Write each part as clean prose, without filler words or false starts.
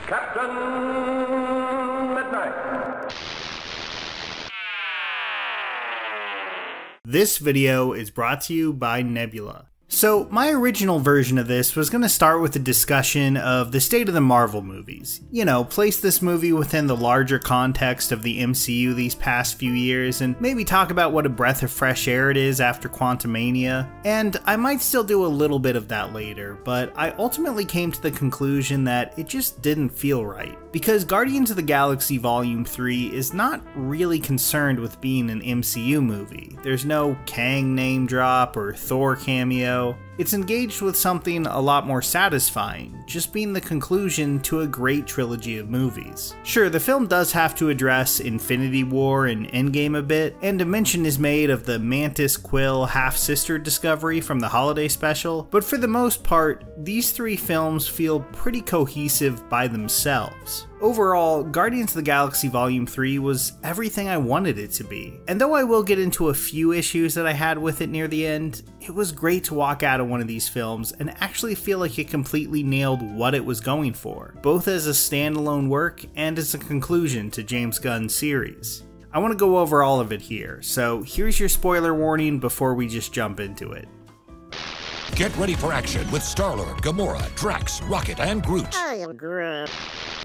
Captain Midnight. This video is brought to you by Nebula. So, my original version of this was going to start with a discussion of the state of the Marvel movies. You know, place this movie within the larger context of the MCU these past few years, and maybe talk about what a breath of fresh air it is after Quantumania. And I might still do a little bit of that later, but I ultimately came to the conclusion that it just didn't feel right. Because Guardians of the Galaxy Volume 3 is not really concerned with being an MCU movie. There's no Kang name drop or Thor cameo. It's engaged with something a lot more satisfying, just being the conclusion to a great trilogy of movies. Sure, the film does have to address Infinity War and Endgame a bit, and a mention is made of the Mantis-Quill half-sister discovery from the holiday special, but for the most part, these three films feel pretty cohesive by themselves. Overall, Guardians of the Galaxy Volume 3 was everything I wanted it to be, and though I will get into a few issues that I had with it near the end, it was great to walk out of one of these films and actually feel like it completely nailed what it was going for, both as a standalone work and as a conclusion to James Gunn's series. I want to go over all of it here, so here's your spoiler warning before we just jump into it. Get ready for action with Star-Lord, Gamora, Drax, Rocket, and Groot. I am Groot.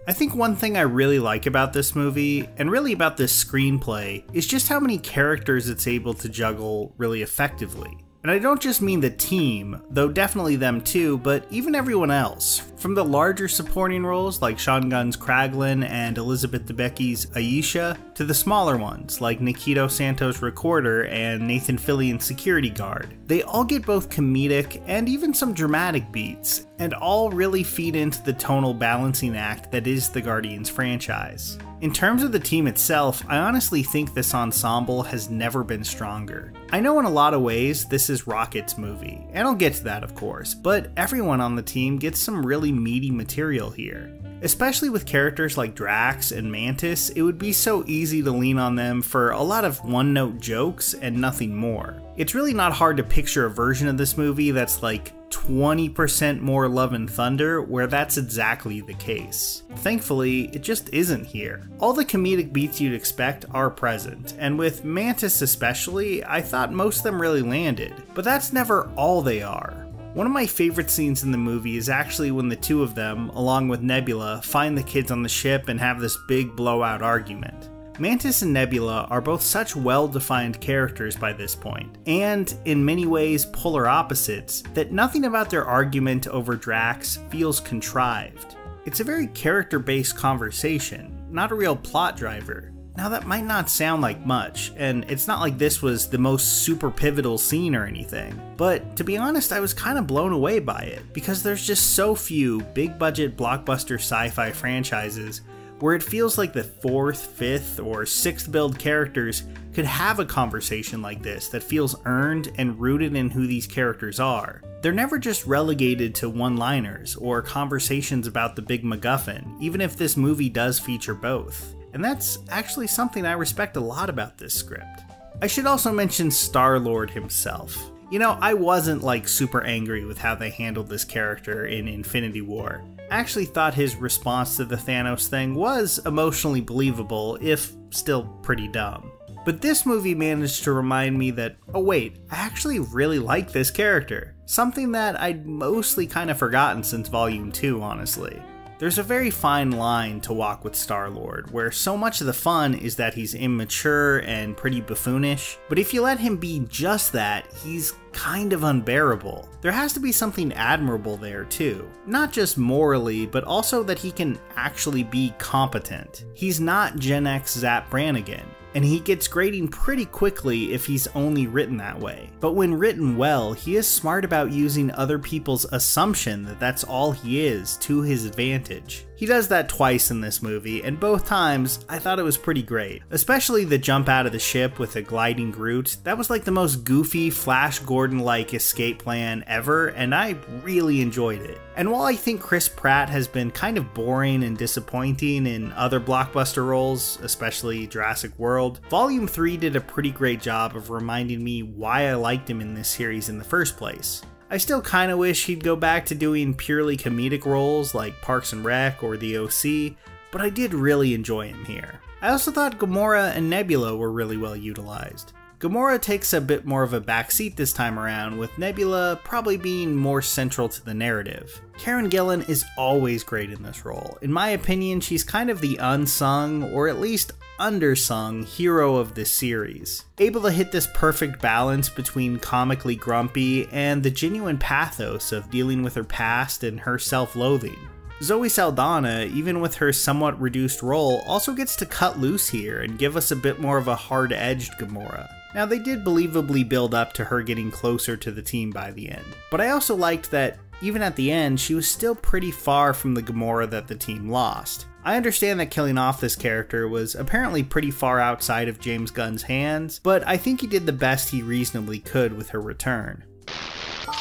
I think one thing I really like about this movie, and really about this screenplay, is just how many characters it's able to juggle really effectively. And I don't just mean the team, though definitely them too, but even everyone else. From the larger supporting roles like Sean Gunn's Kraglin and Elizabeth Debicki's Aisha, to the smaller ones like Nikito Santos' Recorder and Nathan Fillion's Security Guard. They all get both comedic and even some dramatic beats, and all really feed into the tonal balancing act that is the Guardians franchise. In terms of the team itself, I honestly think this ensemble has never been stronger. I know in a lot of ways this is Rocket's movie, and I'll get to that of course, but everyone on the team gets some really meaty material here. Especially with characters like Drax and Mantis, it would be so easy to lean on them for a lot of one-note jokes and nothing more. It's really not hard to picture a version of this movie that's like 20% more Love and Thunder, where that's exactly the case. Thankfully, it just isn't here. All the comedic beats you'd expect are present, and with Mantis especially, I thought most of them really landed, but that's never all they are. One of my favorite scenes in the movie is actually when the two of them, along with Nebula, find the kids on the ship and have this big blowout argument. Mantis and Nebula are both such well-defined characters by this point, and in many ways polar opposites, that nothing about their argument over Drax feels contrived. It's a very character-based conversation, not a real plot driver. Now that might not sound like much, and it's not like this was the most super pivotal scene or anything, but to be honest I was kind of blown away by it, because there's just so few big budget blockbuster sci-fi franchises where it feels like the 4th, 5th, or 6th build characters could have a conversation like this that feels earned and rooted in who these characters are. They're never just relegated to one-liners or conversations about the big MacGuffin, even if this movie does feature both. And that's actually something I respect a lot about this script. I should also mention Star-Lord himself. You know, I wasn't like super angry with how they handled this character in Infinity War. I actually thought his response to the Thanos thing was emotionally believable, if still pretty dumb. But this movie managed to remind me that, oh wait, I actually really like this character. Something that I'd mostly kind of forgotten since Volume 2, honestly. There's a very fine line to walk with Star-Lord, where so much of the fun is that he's immature and pretty buffoonish, but if you let him be just that, he's kind of unbearable. There has to be something admirable there too. Not just morally, but also that he can actually be competent. He's not Gen X Zap Brannigan, and he gets grading pretty quickly if he's only written that way. But when written well, he is smart about using other people's assumption that that's all he is to his advantage. He does that twice in this movie, and both times I thought it was pretty great. Especially the jump out of the ship with a gliding Groot. That was like the most goofy Flash Gordon-like escape plan ever, and I really enjoyed it. And while I think Chris Pratt has been kind of boring and disappointing in other blockbuster roles, especially Jurassic World, Volume 3 did a pretty great job of reminding me why I liked him in this series in the first place. I still kinda wish he'd go back to doing purely comedic roles like Parks and Rec or The OC, but I did really enjoy him here. I also thought Gamora and Nebula were really well utilized. Gamora takes a bit more of a backseat this time around, with Nebula probably being more central to the narrative. Karen Gillan is always great in this role. In my opinion, she's kind of the unsung, or at least undersung, hero of this series. Able to hit this perfect balance between comically grumpy and the genuine pathos of dealing with her past and her self-loathing. Zoe Saldana, even with her somewhat reduced role, also gets to cut loose here and give us a bit more of a hard-edged Gamora. Now, they did believably build up to her getting closer to the team by the end, but I also liked that, even at the end, she was still pretty far from the Gamora that the team lost. I understand that killing off this character was apparently pretty far outside of James Gunn's hands, but I think he did the best he reasonably could with her return.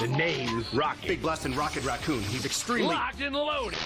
The name is Rocket. Big blast in Rocket Raccoon. He's extremely locked and loaded.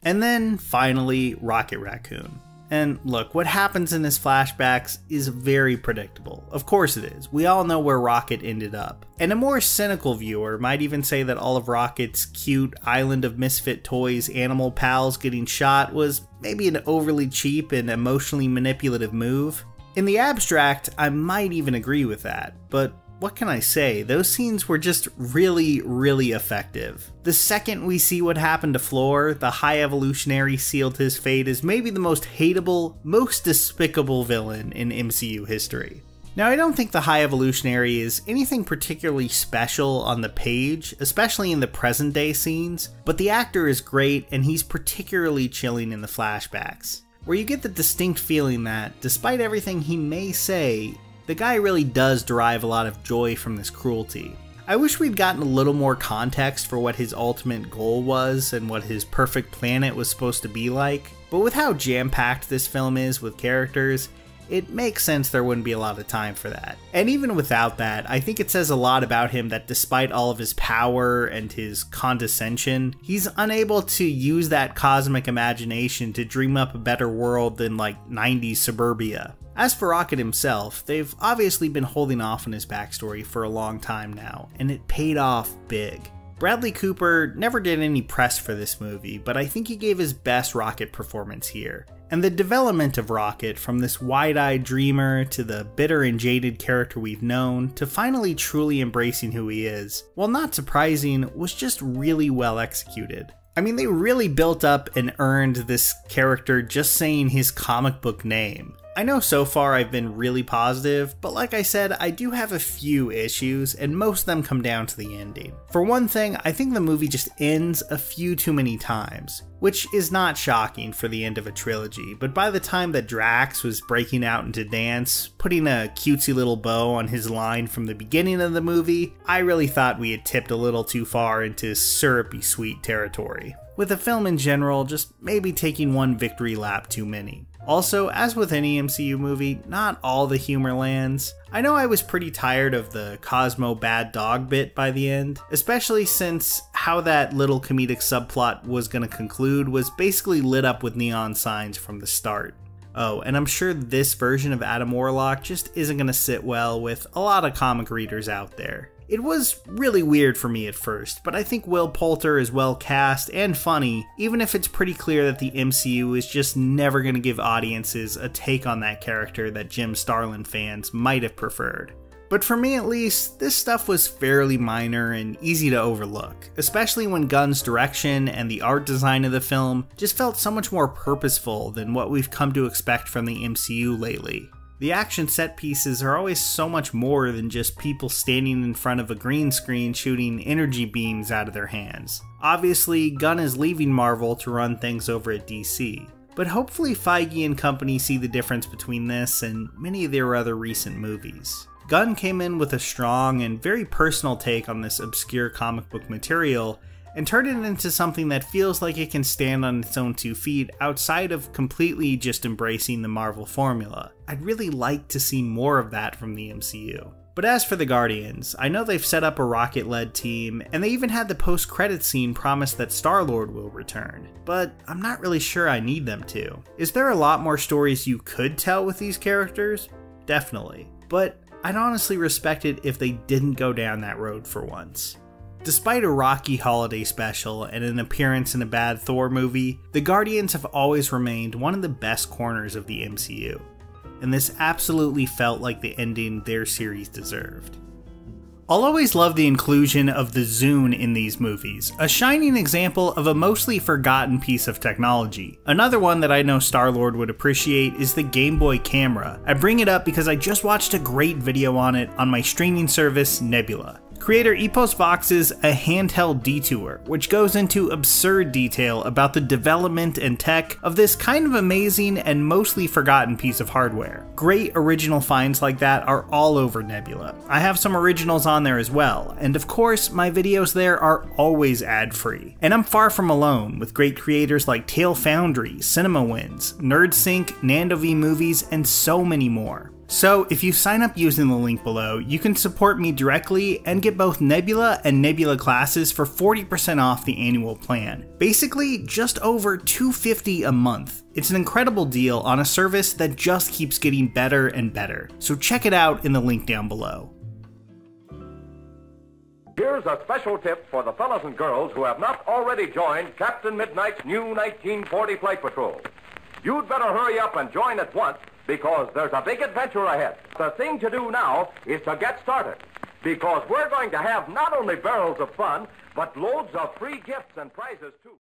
And then, finally, Rocket Raccoon. And look, what happens in his flashbacks is very predictable. Of course it is. We all know where Rocket ended up. And a more cynical viewer might even say that all of Rocket's cute island of misfit toys animal pals getting shot was maybe an overly cheap and emotionally manipulative move. In the abstract, I might even agree with that, but what can I say? Those scenes were just really, really effective. The second we see what happened to Floor, the High Evolutionary sealed his fate as maybe the most hateable, most despicable villain in MCU history. Now, I don't think the High Evolutionary is anything particularly special on the page, especially in the present day scenes, but the actor is great and he's particularly chilling in the flashbacks, where you get the distinct feeling that, despite everything he may say, the guy really does derive a lot of joy from this cruelty. I wish we'd gotten a little more context for what his ultimate goal was and what his perfect planet was supposed to be like, but with how jam-packed this film is with characters, it makes sense there wouldn't be a lot of time for that. And even without that, I think it says a lot about him that despite all of his power and his condescension, he's unable to use that cosmic imagination to dream up a better world than like 90s suburbia. As for Rocket himself, they've obviously been holding off on his backstory for a long time now, and it paid off big. Bradley Cooper never did any press for this movie, but I think he gave his best Rocket performance here. And the development of Rocket, from this wide-eyed dreamer to the bitter and jaded character we've known, to finally truly embracing who he is, while not surprising, was just really well executed. I mean, they really built up and earned this character just saying his comic book name. I know so far I've been really positive, but like I said, I do have a few issues, and most of them come down to the ending. For one thing, I think the movie just ends a few too many times, which is not shocking for the end of a trilogy, but by the time that Drax was breaking out into dance, putting a cutesy little bow on his line from the beginning of the movie, I really thought we had tipped a little too far into syrupy sweet territory, with the film in general just maybe taking one victory lap too many. Also, as with any MCU movie, not all the humor lands. I know I was pretty tired of the Cosmo bad dog bit by the end, especially since how that little comedic subplot was going to conclude was basically lit up with neon signs from the start. Oh, and I'm sure this version of Adam Warlock just isn't going to sit well with a lot of comic readers out there. It was really weird for me at first, but I think Will Poulter is well cast and funny, even if it's pretty clear that the MCU is just never going to give audiences a take on that character that Jim Starlin fans might have preferred. But for me at least, this stuff was fairly minor and easy to overlook, especially when Gunn's direction and the art design of the film just felt so much more purposeful than what we've come to expect from the MCU lately. The action set pieces are always so much more than just people standing in front of a green screen shooting energy beams out of their hands. Obviously, Gunn is leaving Marvel to run things over at DC, but hopefully Feige and company see the difference between this and many of their other recent movies. Gunn came in with a strong and very personal take on this obscure comic book material, and turn it into something that feels like it can stand on its own 2 feet outside of completely just embracing the Marvel formula. I'd really like to see more of that from the MCU. But as for the Guardians, I know they've set up a Rocket-led team, and they even had the post-credit scene promise that Star-Lord will return, but I'm not really sure I need them to. Is there a lot more stories you could tell with these characters? Definitely. But I'd honestly respect it if they didn't go down that road for once. Despite a rocky holiday special and an appearance in a bad Thor movie, the Guardians have always remained one of the best corners of the MCU, and this absolutely felt like the ending their series deserved. I'll always love the inclusion of the Zune in these movies, a shining example of a mostly forgotten piece of technology. Another one that I know Star-Lord would appreciate is the Game Boy camera. I bring it up because I just watched a great video on it on my streaming service Nebula. Creator Epos Vox's A Handheld Detour, which goes into absurd detail about the development and tech of this kind of amazing and mostly forgotten piece of hardware. Great original finds like that are all over Nebula. I have some originals on there as well, and of course my videos there are always ad-free. And I'm far from alone, with great creators like Tail Foundry, Cinema Wins, NerdSync, Nando V Movies, and so many more. So, if you sign up using the link below, you can support me directly and get both Nebula and Nebula classes for 40% off the annual plan. Basically, just over $250 a month. It's an incredible deal on a service that just keeps getting better and better. So check it out in the link down below. Here's a special tip for the fellas and girls who have not already joined Captain Midnight's new 1940 Flight Patrol. You'd better hurry up and join at once, because there's a big adventure ahead. The thing to do now is to get started, because we're going to have not only barrels of fun, but loads of free gifts and prizes too.